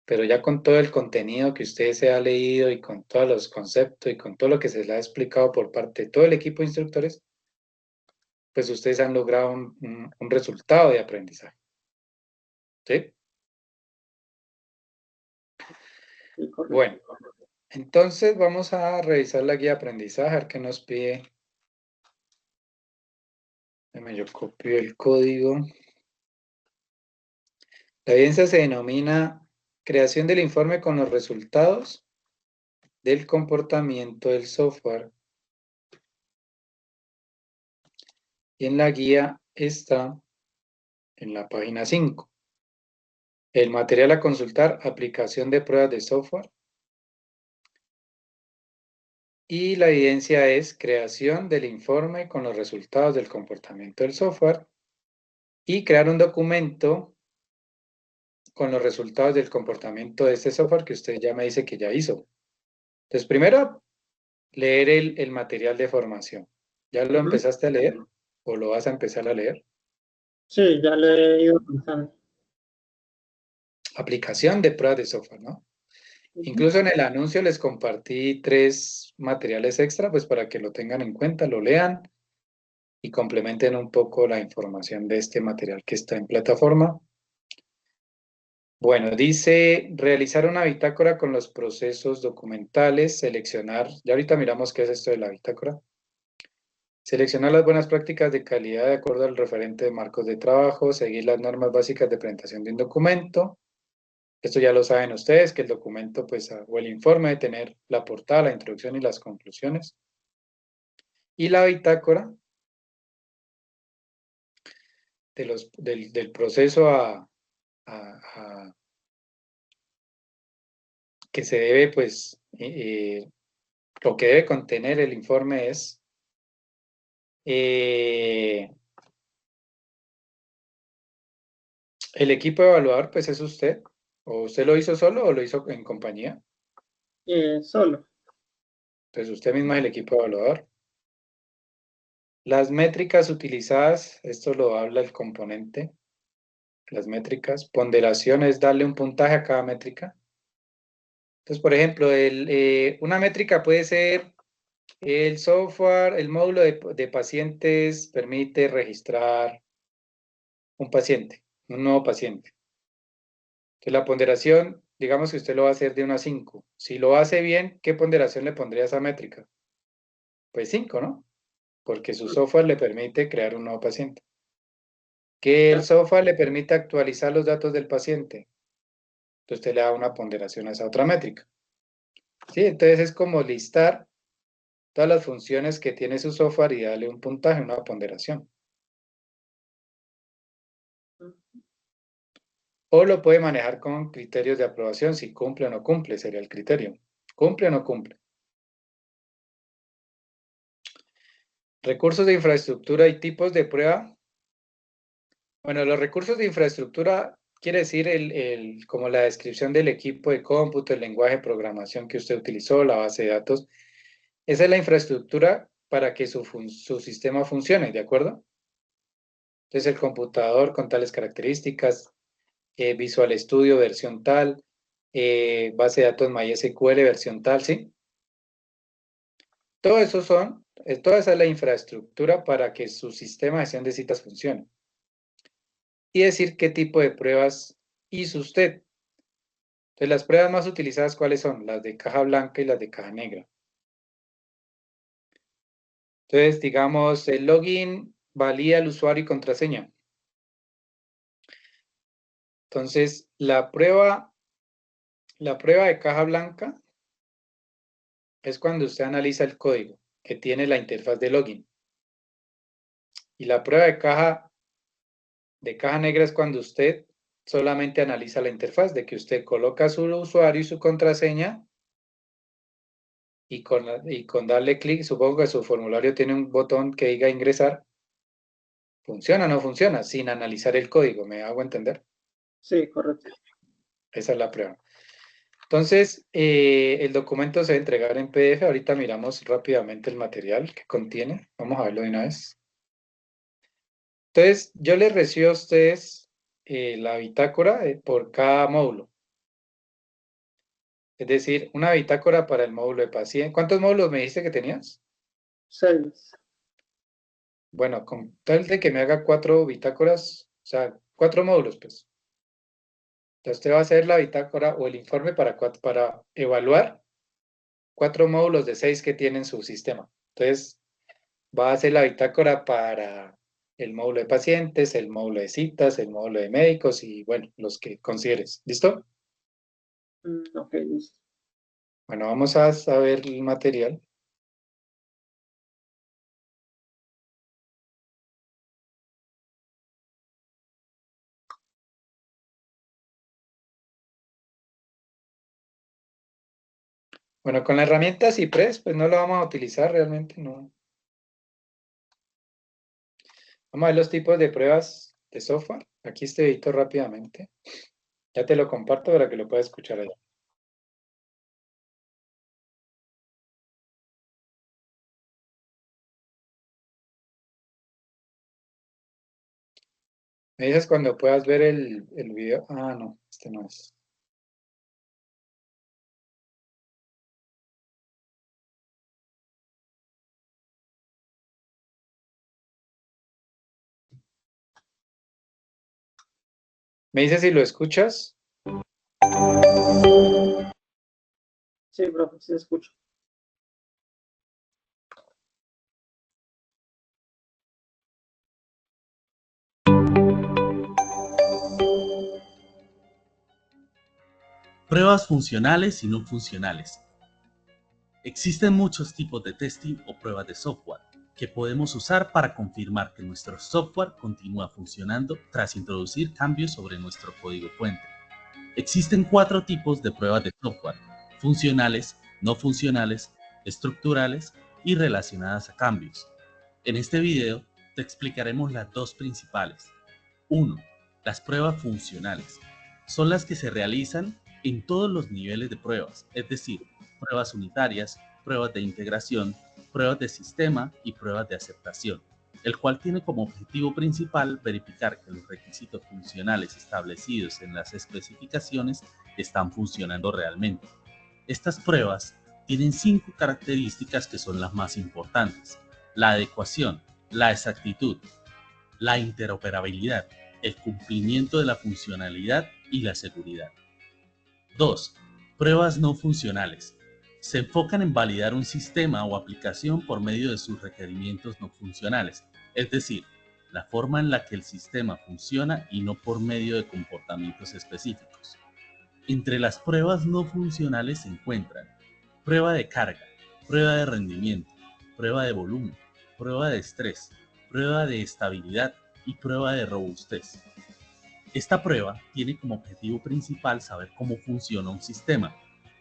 S1: Pero ya con todo el contenido que usted se ha leído y con todos los conceptos y con todo lo que se le ha explicado por parte de todo el equipo de instructores, pues ustedes han logrado un resultado de aprendizaje. ¿Sí?
S2: Sí, correcto.
S1: Bueno, entonces vamos a revisar la guía de aprendizaje, a ver qué nos pide. Déjame, yo copio el código. La evidencia se denomina creación del informe con los resultados del comportamiento del software. Y en la guía está en la página 5. El material a consultar, aplicación de pruebas de software. Y la evidencia es creación del informe con los resultados del comportamiento del software y crear un documento con los resultados del comportamiento de este software que usted ya me dice que ya hizo. Entonces, primero, leer el material de formación. ¿Ya lo
S2: Ujú.
S1: empezaste a leer o lo vas a empezar a leer?
S2: Sí, ya lo he ido pensando.
S1: Aplicación de pruebas de software, ¿no?
S2: Ujú.
S1: Incluso en el anuncio les compartí 3 materiales extra, pues para que lo tengan en cuenta, lo lean y complementen un poco la información de este material que está en plataforma. Bueno, dice realizar una bitácora con los procesos documentales, seleccionar, ya ahorita miramos qué es esto de la bitácora, seleccionar las buenas prácticas de calidad de acuerdo al referente de marcos de trabajo, seguir las normas básicas de presentación de un documento. Esto ya lo saben ustedes, que el documento, pues, o el informe debe tener la portada, la introducción y las conclusiones. Y la bitácora del proceso a que se debe, pues, lo que debe contener el informe es el equipo evaluador, pues es usted. ¿O usted lo hizo solo o lo hizo en compañía?
S2: Solo.
S1: Entonces usted mismo es el equipo evaluador. Las métricas utilizadas, esto lo habla el componente, las métricas. Ponderación es darle un puntaje a cada métrica. Entonces, por ejemplo, una métrica puede ser el software, el módulo de pacientes permite registrar un paciente, un nuevo paciente. Entonces, la ponderación, digamos que usted lo va a hacer de 1 a 5. Si lo hace bien, ¿qué ponderación le pondría a esa métrica? Pues 5, ¿no? Porque su software le permite crear un nuevo paciente. Que el software le permite actualizar los datos del paciente. Entonces, usted le da una ponderación a esa otra métrica. ¿Sí? Entonces, es como listar todas las funciones que tiene su software y darle un puntaje, una ponderación. O lo puede manejar con criterios de aprobación, si cumple o no cumple, sería el criterio. ¿Cumple o no cumple? Recursos de infraestructura y tipos de prueba. Bueno, los recursos de infraestructura quiere decir como la descripción del equipo de cómputo, el lenguaje de programación que usted utilizó, la base de datos. Esa es la infraestructura para que su sistema funcione, ¿de acuerdo? Entonces, el computador con tales características, Visual Studio versión tal, base de datos MySQL versión tal, ¿sí? Todo eso toda esa es la infraestructura para que su sistema de gestión de citas funcione. Y decir qué tipo de pruebas hizo usted. Entonces, las pruebas más utilizadas, ¿cuáles son? Las de caja blanca y las de caja negra. Entonces, digamos, el login valida el usuario y contraseña. Entonces, la prueba de caja blanca es cuando usted analiza el código que tiene la interfaz de login. Y la prueba de caja negra es cuando usted solamente analiza la interfaz, de que usted coloca su usuario y su contraseña y con darle clic, supongo que su formulario tiene un botón que diga ingresar. ¿Funciona o no funciona? Sin analizar el código, ¿me hago entender?
S2: Sí, correcto.
S1: Esa es la prueba. Entonces, el documento se va a entregar en PDF. Ahorita miramos rápidamente el material que contiene. Vamos a verlo de una vez. Entonces, yo les recibo a ustedes la bitácora por cada módulo. Es decir, una bitácora para el módulo de paciente. ¿Cuántos módulos me dijiste que tenías?
S2: 6.
S1: Bueno, con tal de que me haga 4 bitácoras, o sea, 4 módulos, pues. Entonces, usted va a hacer la bitácora o el informe para evaluar 4 módulos de 6 que tienen su sistema. Entonces, va a hacer la bitácora para el módulo de pacientes, el módulo de citas, el módulo de médicos y, bueno, los que consideres. ¿Listo?
S2: Ok, listo.
S1: Bueno, vamos a ver el material. Bueno, con la herramienta Cypress, pues no la vamos a utilizar realmente, no. Vamos a ver los tipos de pruebas de software. Aquí este edito rápidamente. Ya te lo comparto para que lo puedas escuchar allá. Me dices cuando puedas ver el video. Ah, no, este no es. Me dices si lo escuchas.
S2: Sí, profe, sí escucho.
S3: Pruebas funcionales y no funcionales. Existen muchos tipos de testing o pruebas de software. que podemos usar para confirmar que nuestro software continúa funcionando tras introducir cambios sobre nuestro código fuente. Existen 4 tipos de pruebas de software: funcionales, no funcionales, estructurales y relacionadas a cambios. En este video te explicaremos las 2 principales. 1. Las pruebas funcionales. Son las que se realizan en todos los niveles de pruebas, es decir, pruebas unitarias, pruebas de integración, pruebas de sistema y pruebas de aceptación, el cual tiene como objetivo principal verificar que los requisitos funcionales establecidos en las especificaciones están funcionando realmente. Estas pruebas tienen 5 características que son las más importantes: la adecuación, la exactitud, la interoperabilidad, el cumplimiento de la funcionalidad y la seguridad. 2. Pruebas no funcionales. Se enfocan en validar un sistema o aplicación por medio de sus requerimientos no funcionales, es decir, la forma en la que el sistema funciona y no por medio de comportamientos específicos. Entre las pruebas no funcionales se encuentran prueba de carga, prueba de rendimiento, prueba de volumen, prueba de estrés, prueba de estabilidad y prueba de robustez. Esta prueba tiene como objetivo principal saber cómo funciona un sistema.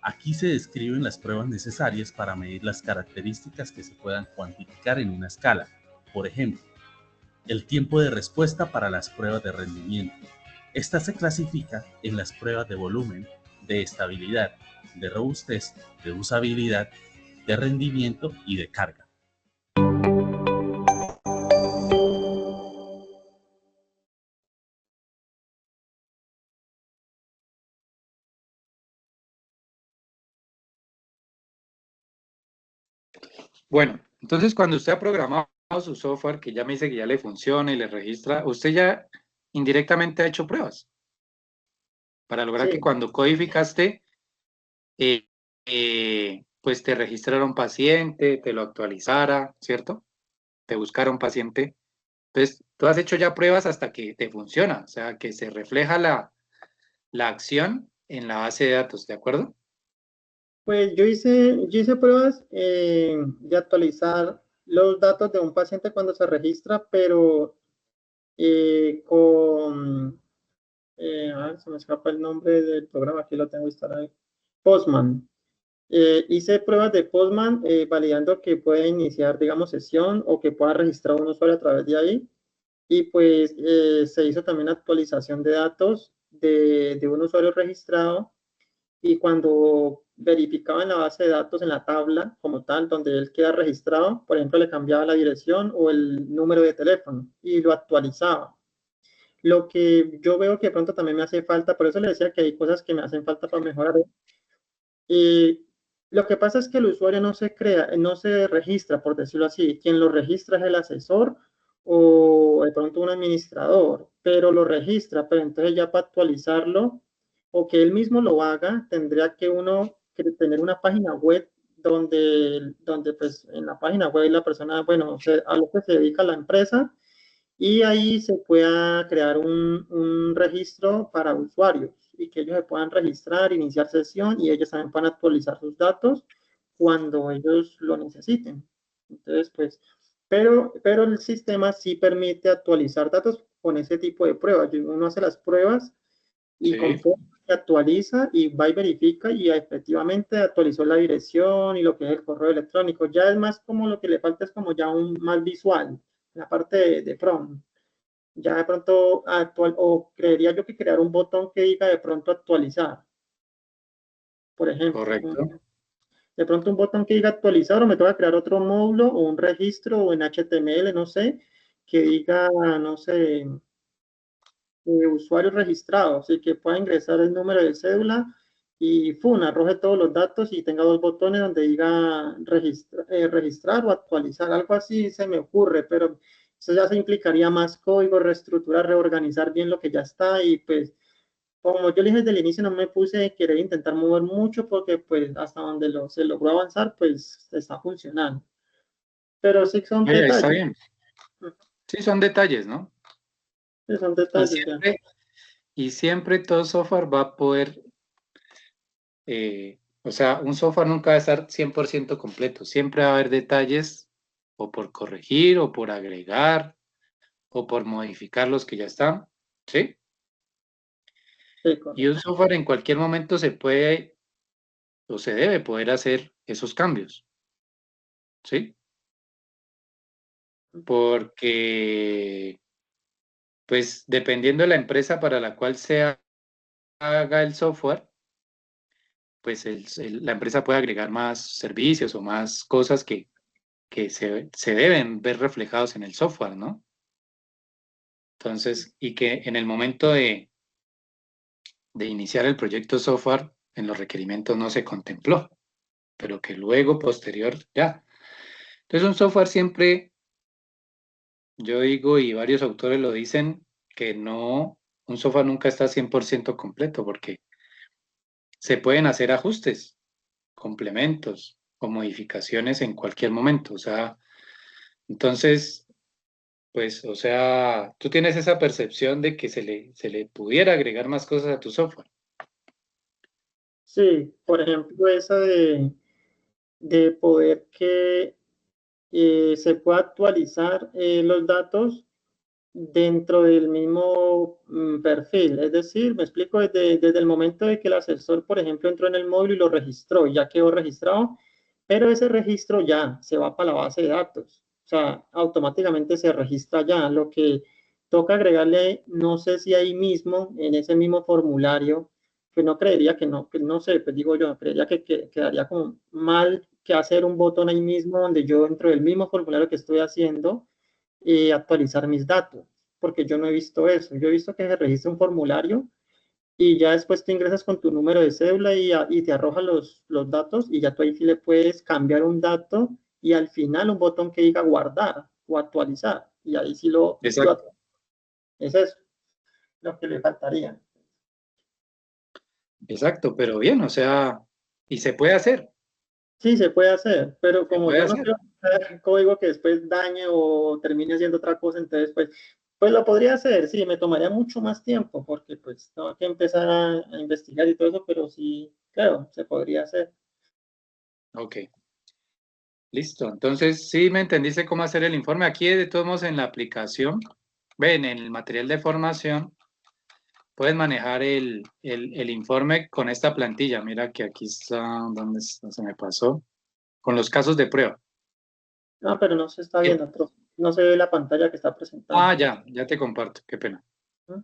S3: Aquí se describen las pruebas necesarias para medir las características que se puedan cuantificar en una escala. Por ejemplo, el tiempo de respuesta para las pruebas de rendimiento. Esta se clasifica en las pruebas de volumen, de estabilidad, de robustez, de usabilidad, de rendimiento y de carga.
S1: Bueno, entonces cuando usted ha programado su software, que ya me dice que ya le funciona y le registra, usted ya indirectamente ha hecho pruebas para lograr que
S2: Sí,
S1: cuando codificaste, pues te registrara un paciente, te lo actualizara, ¿cierto? Te buscara un paciente. Entonces, tú has hecho ya pruebas hasta que te funciona, o sea, que se refleja la acción en la base de datos, ¿de acuerdo?
S2: pues yo hice pruebas de actualizar los datos de un paciente cuando se registra, pero a ver, se me escapa el nombre del programa, aquí lo tengo instalado, Postman. Hice pruebas de Postman validando que pueda iniciar, digamos, sesión o que pueda registrar un usuario a través de ahí. Y pues se hizo también actualización de datos de un usuario registrado, y cuando verificaba en la base de datos, en la tabla como tal, donde él queda registrado, por ejemplo, le cambiaba la dirección o el número de teléfono y lo actualizaba. Lo que yo veo que de pronto también me hace falta, por eso le decía que hay cosas que me hacen falta para mejorar. Y lo que pasa es que el usuario no se crea, no se registra, por decirlo así. Quien lo registra es el asesor o de pronto un administrador, pero lo registra, pero entonces ya para actualizarlo o que él mismo lo haga, tendría que uno tener una página web donde pues en la página web la persona, bueno, a lo que se dedica la empresa, y ahí se pueda crear un registro para usuarios y que ellos se puedan registrar, iniciar sesión y ellos también puedan actualizar sus datos cuando ellos lo necesiten. Entonces, pues, pero el sistema sí permite actualizar datos con ese tipo de pruebas. Uno hace las pruebas y
S1: Sí,
S2: conforme se actualiza y va y verifica y efectivamente actualizó la dirección y lo que es el correo electrónico. Ya es más como lo que le falta es como ya un más visual, la parte de front. Ya de pronto actual, o creería yo que crear un botón que diga de pronto actualizar, por ejemplo.
S1: correcto.
S2: De pronto un botón que diga actualizar, o me toca crear otro módulo o un registro o en HTML, no sé, que diga, no sé, usuario registrado, así que pueda ingresar el número de cédula y ¡fum! Arroje todos los datos y tenga 2 botones donde diga registrar o actualizar, algo así se me ocurre, pero eso ya se implicaría más código, reestructurar, reorganizar bien lo que ya está, y pues como yo le dije desde el inicio, no me puse a querer intentar mover mucho porque pues hasta donde se logró avanzar pues está funcionando, pero sí son
S1: Oye, está
S2: detalles,
S1: bien. Sí, son detalles, ¿no?
S2: sí son
S1: Y
S2: detalles ya.
S1: siempre, y siempre todo software va a poder, o sea, un software nunca va a estar 100% completo. Siempre va a haber detalles o por corregir, o por agregar, o por modificar los que ya están, ¿sí?
S2: Sí,
S1: Y
S2: correcto.
S1: un software en cualquier momento se puede o se debe poder hacer esos cambios, ¿sí? Porque, pues, dependiendo de la empresa para la cual se haga el software, pues la empresa puede agregar más servicios o más cosas que se deben ver reflejados en el software, ¿no? Entonces, y que en el momento de iniciar el proyecto software, en los requerimientos no se contempló, pero que luego, posterior, ya. Entonces, un software siempre, yo digo, y varios autores lo dicen, que no, un software nunca está 100% completo, porque se pueden hacer ajustes, complementos o modificaciones en cualquier momento. O sea, entonces, pues, o sea, tú tienes esa percepción de que se le pudiera agregar más cosas a tu software.
S2: Sí, por ejemplo, esa de poder que se pueda actualizar los datos dentro del mismo perfil. Es decir, me explico, desde el momento de que el asesor, por ejemplo, entró en el módulo y lo registró, ya quedó registrado, pero ese registro ya se va para la base de datos. O sea, automáticamente se registra ya. Lo que toca agregarle, no sé si ahí mismo, en ese mismo formulario, que no creería que no sé, pues digo yo, creería que quedaría como mal que hacer un botón ahí mismo donde yo dentro del mismo formulario que estoy haciendo actualizar mis datos, porque yo no he visto eso. Yo he visto que se registra un formulario y ya después te ingresas con tu número de cédula y te arroja los datos y ya tú ahí sí le puedes cambiar un dato y al final un botón que diga guardar o actualizar y ahí sí lo
S1: Exacto,
S2: es eso lo que le faltaría.
S1: exacto, pero bien, o sea, y se puede hacer,
S2: Sí, se puede hacer, pero
S1: se
S2: como
S1: puede
S2: yo no
S1: hacer.
S2: quiero hacer código que después dañe o termine haciendo otra cosa, entonces pues lo podría hacer, sí, me tomaría mucho más tiempo porque pues tengo que empezar a investigar y todo eso, pero sí, claro, se podría hacer.
S1: Ok, listo. Entonces, sí me entendiste cómo hacer el informe. Aquí, de todos modos, en la aplicación, ven, en el material de formación, puedes manejar el informe con esta plantilla. Mira que aquí está, ¿dónde está? Se me pasó. Con los casos de prueba.
S2: No, pero no se está
S1: Sí.
S2: viendo, no se ve la pantalla que está presentando.
S1: Ah, ya te comparto, qué pena.
S2: ¿No?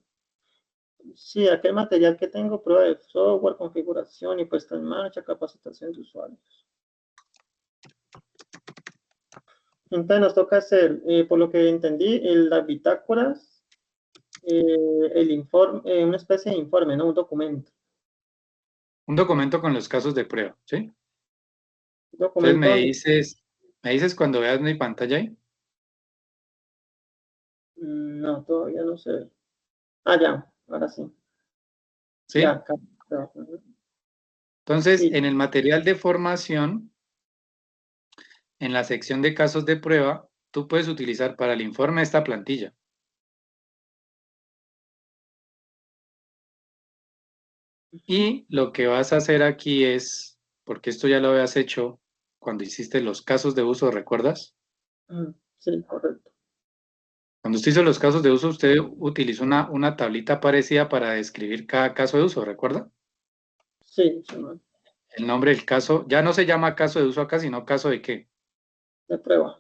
S2: Sí, aquel material que tengo, prueba de software, configuración y puesta en marcha, capacitación de usuarios. Entonces nos toca hacer, por lo que entendí, las bitácoras, el informe, una especie de informe, ¿no? Un documento.
S1: Un documento con los casos de prueba, ¿sí?
S2: Un
S1: Entonces
S2: documento donde,
S1: me dices cuando veas mi pantalla ahí.
S2: no, todavía no se ve. Ah, ya, ahora sí. Ya,
S1: ¿Sí?
S2: acá.
S1: Entonces,
S2: Sí,
S1: en el material de formación, en la sección de casos de prueba, tú puedes utilizar para el informe esta plantilla. Y lo que vas a hacer aquí es, porque esto ya lo habías hecho cuando hiciste los casos de uso, ¿recuerdas?
S2: sí, correcto.
S1: Cuando usted hizo los casos de uso, usted utilizó una tablita parecida para describir cada caso de uso, ¿recuerda?
S2: Sí, sí, no,
S1: El nombre del caso ya no se llama caso de uso acá, sino caso de qué?
S2: de prueba.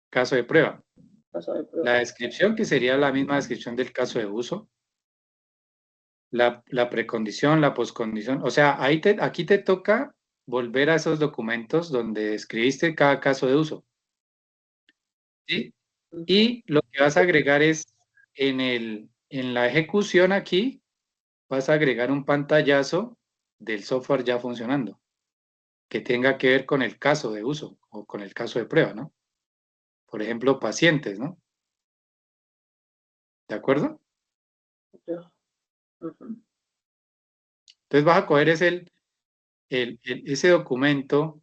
S1: Caso de prueba.
S2: Paso de prueba.
S1: La descripción, que sería la misma descripción del caso de uso. La precondición, la poscondición. O sea, aquí te toca volver a esos documentos donde escribiste cada caso de uso. ¿Sí?
S2: Ujú.
S1: Y lo que vas a agregar es en la ejecución aquí, vas a agregar un pantallazo del software ya funcionando, que tenga que ver con el caso de uso o con el caso de prueba, ¿no? Por ejemplo, pacientes, ¿no? ¿De acuerdo?
S2: Ya. Ujú.
S1: Entonces vas a coger ese documento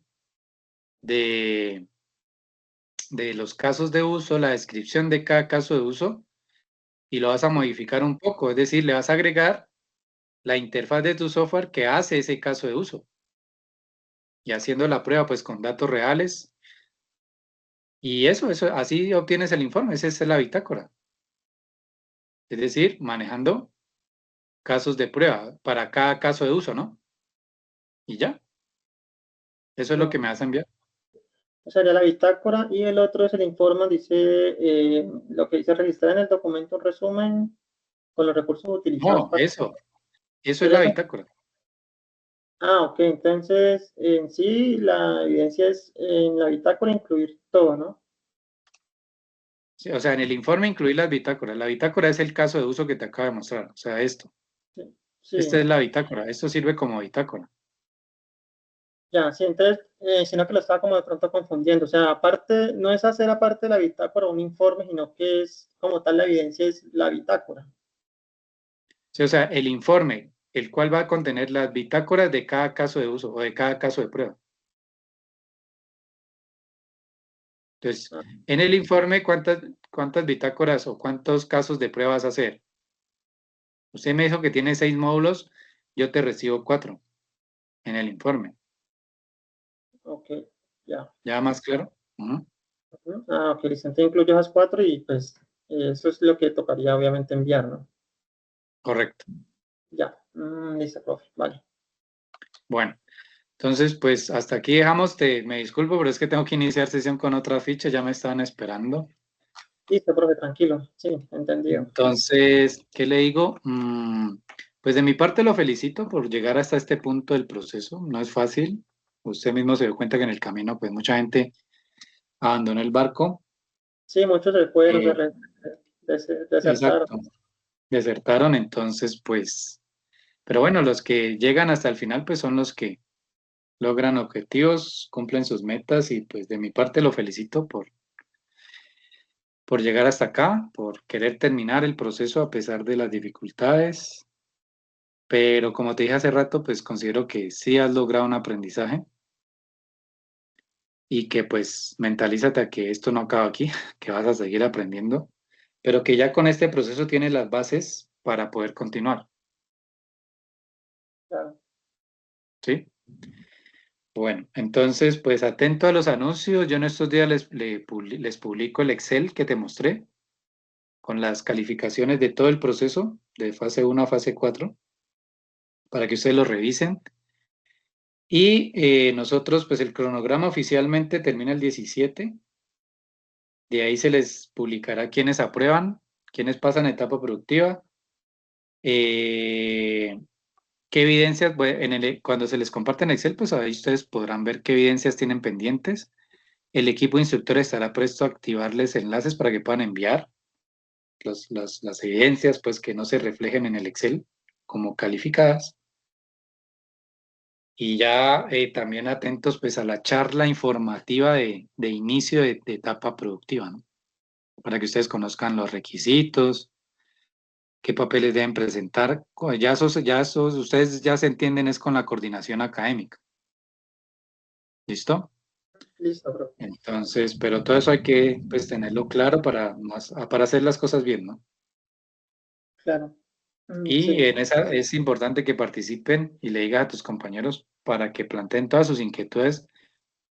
S1: de, de los casos de uso, la descripción de cada caso de uso, y lo vas a modificar un poco, es decir, le vas a agregar la interfaz de tu software que hace ese caso de uso. Y haciendo la prueba pues con datos reales Y eso, así obtienes el informe, esa es la bitácora. Es decir, manejando casos de prueba para cada caso de uso, ¿no? Y ya, eso es lo que me vas a enviar.
S2: Sería la bitácora y el otro es el informe, dice lo que dice registrar en el documento un resumen con los recursos utilizados
S1: No,
S2: para...
S1: eso es la
S2: Eso.
S1: bitácora.
S2: Ok, entonces en sí la evidencia es en la bitácora incluir todo, ¿no?
S1: Sí, o sea, en el informe incluir las bitácoras. La bitácora es el caso de uso que te acabo de mostrar. O sea, esto.
S2: Sí,
S1: Esta
S2: sí,
S1: es la bitácora. Esto sirve como bitácora.
S2: ya, sí, entonces, sino que lo estaba como de pronto confundiendo. O sea, aparte, no es hacer aparte de la bitácora un informe, sino que es como tal la evidencia es la bitácora.
S1: Sí, o sea, el informe, el cual va a contener las bitácoras de cada caso de uso o de cada caso de prueba. Entonces,
S2: Ah,
S1: en el informe, ¿cuántas bitácoras o cuántos casos de prueba vas a hacer? Usted me dijo que tiene 6 módulos, yo te recibo 4 en el informe.
S2: ok, ya.
S1: ¿Ya más claro? Ujú.
S2: Ujú. Ah, ok, listo. Entonces incluyo esas cuatro y pues eso es lo que tocaría obviamente enviar, ¿no?
S1: Correcto.
S2: Ya, listo, profe, vale.
S1: Bueno, entonces, pues hasta aquí dejamos. Me disculpo, pero es que tengo que iniciar sesión con otra ficha, ya me estaban esperando.
S2: Listo, profe, tranquilo. Sí, entendido.
S1: Entonces, ¿qué le digo? Pues de mi parte lo felicito por llegar hasta este punto del proceso. No es fácil. Usted mismo se dio cuenta que en el camino, pues mucha gente abandonó el barco.
S2: Sí, muchos se fueron,
S1: Eh,
S2: desertaron.
S1: exacto. Desertaron, entonces, pues, pero bueno, los que llegan hasta el final, pues son los que logran objetivos, cumplen sus metas y pues de mi parte lo felicito por llegar hasta acá, por querer terminar el proceso a pesar de las dificultades. Pero como te dije hace rato, pues considero que sí has logrado un aprendizaje y que pues mentalízate a que esto no acaba aquí, que vas a seguir aprendiendo, pero que ya con este proceso tienes las bases para poder continuar,
S2: Claro.
S1: ¿sí? Bueno, entonces pues atento a los anuncios, yo en estos días les publico el Excel que te mostré con las calificaciones de todo el proceso de fase 1 a fase 4 para que ustedes lo revisen. Y nosotros, pues el cronograma oficialmente termina el 17. De ahí se les publicará quiénes aprueban, quiénes pasan a etapa productiva, eh, qué evidencias, bueno, cuando se les comparte en Excel, pues ahí ustedes podrán ver qué evidencias tienen pendientes. El equipo instructor estará presto a activarles enlaces para que puedan enviar las evidencias, pues que no se reflejen en el Excel como calificadas. Y ya también atentos pues a la charla informativa de inicio de etapa productiva, ¿no? Para que ustedes conozcan los requisitos, qué papeles deben presentar. Ya esos, ustedes ya se entienden, es con la coordinación académica. ¿Listo?
S2: Listo, profe.
S1: Entonces, pero todo eso hay que pues tenerlo claro para hacer las cosas bien, ¿no?
S2: Claro.
S1: Y
S2: Sí,
S1: en esa es importante que participen y le digas a tus compañeros para que planteen todas sus inquietudes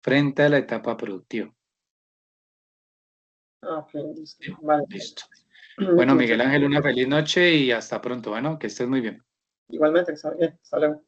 S1: frente a la etapa productiva.
S2: ok, listo.
S1: ¿Sí?
S2: Vale.
S1: Listo. Bueno,
S2: Listo, muchas
S1: Miguel Ángel, una feliz noche y hasta pronto. Bueno, que estés muy bien.
S2: igualmente, está bien. Hasta luego.